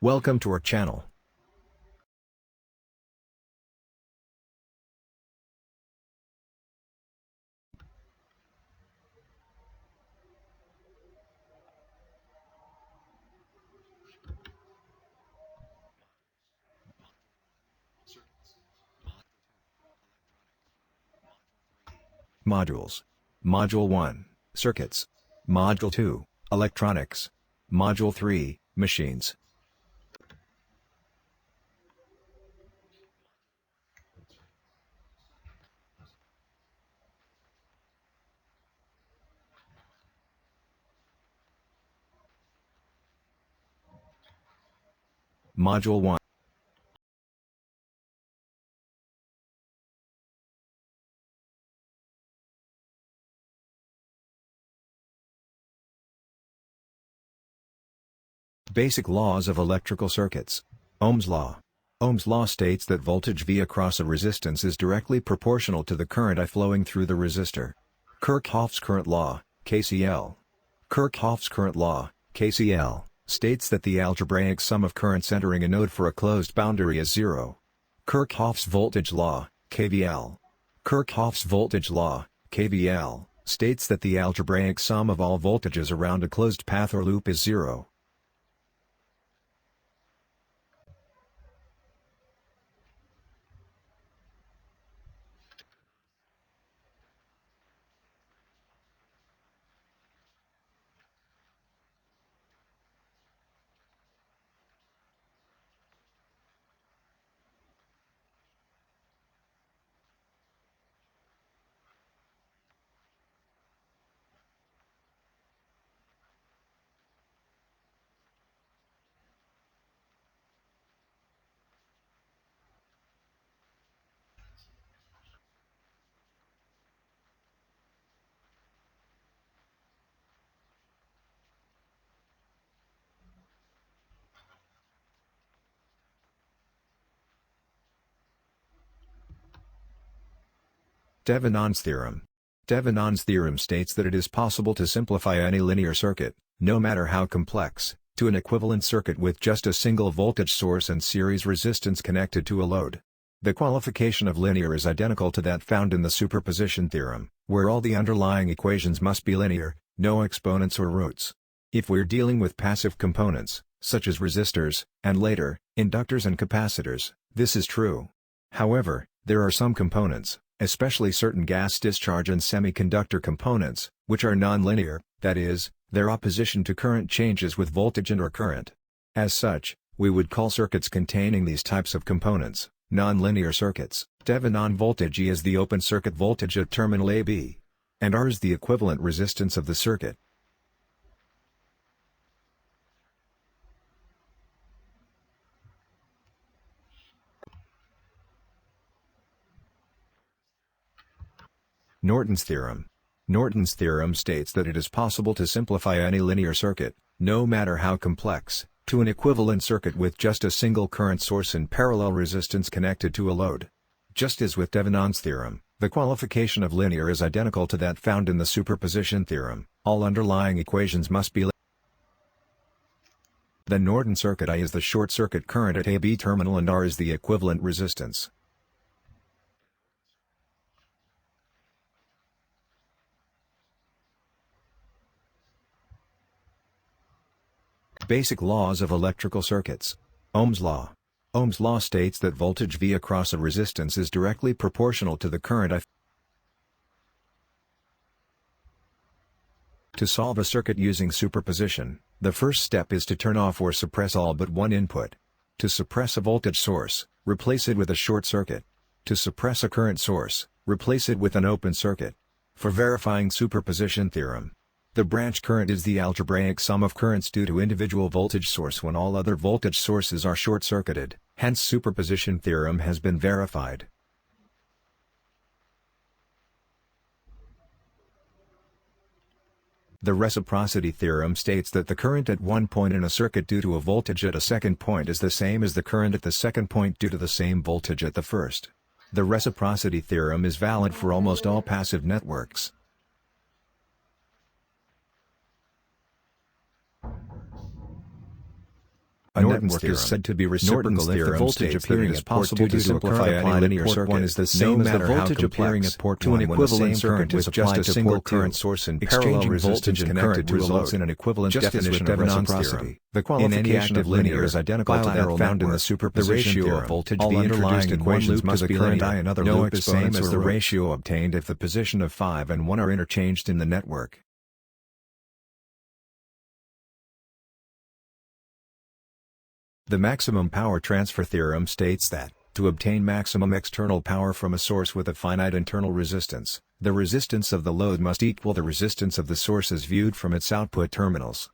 Welcome to our channel. Modules. Module 1, Circuits. Module 2, Electronics. Module 3, Machines. Module 1. Basic laws of electrical circuits. Ohm's law. Ohm's law states that voltage V across a resistance is directly proportional to the current I flowing through the resistor. Kirchhoff's current law, KCL. Kirchhoff's current law, KCL, states that the algebraic sum of currents entering a node for a closed boundary is zero. Kirchhoff's voltage law, KVL. Kirchhoff's voltage law, KVL, states that the algebraic sum of all voltages around a closed path or loop is zero. Devenon's theorem. Devenon's theorem states that it is possible to simplify any linear circuit, no matter how complex, to an equivalent circuit with just a single voltage source and series resistance connected to a load. The qualification of linear is identical to that found in the superposition theorem, where all the underlying equations must be linear, no exponents or roots. If we're dealing with passive components, such as resistors, and later, inductors and capacitors, this is true. However, there are some components, especially certain gas discharge and semiconductor components, which are nonlinear, that is, their opposition to current changes with voltage and/or current. As such, we would call circuits containing these types of components nonlinear circuits. Devenon voltage E is the open circuit voltage at terminal AB, and R is the equivalent resistance of the circuit. Norton's theorem. Norton's theorem states that it is possible to simplify any linear circuit, no matter how complex, to an equivalent circuit with just a single current source and parallel resistance connected to a load. Just as with Devenon's theorem, the qualification of linear is identical to that found in the superposition theorem. All underlying equations must be linear. The Norton circuit I is the short circuit current at AB terminal and R is the equivalent resistance. Basic laws of electrical circuits. Ohm's law. Ohm's law states that voltage V across a resistance is directly proportional to the current I. To solve a circuit using superposition, the first step is to turn off or suppress all but one input. To suppress a voltage source, replace it with a short circuit. To suppress a current source, replace it with an open circuit. For verifying superposition theorem, the branch current is the algebraic sum of currents due to individual voltage source when all other voltage sources are short-circuited, hence superposition theorem has been verified. The reciprocity theorem states that the current at one point in a circuit due to a voltage at a second point is the same as the current at the second point due to the same voltage at the first. The reciprocity theorem is valid for almost all passive networks. A network is said to be reciprocal if the voltage appearing at port 2 to simplify any linear circuit is the same as the voltage appearing at port 1 when the same current is applied to a single current source in parallel resistance connected to a load in an equivalent definition of reciprocity. The qualification of linear is identical to that found in the superposition theorem. Voltage all underlying equations must be current I another loop is same as the ratio obtained if the position of 5 and 1 are interchanged in the network. The maximum power transfer theorem states that, to obtain maximum external power from a source with a finite internal resistance, the resistance of the load must equal the resistance of the source as viewed from its output terminals.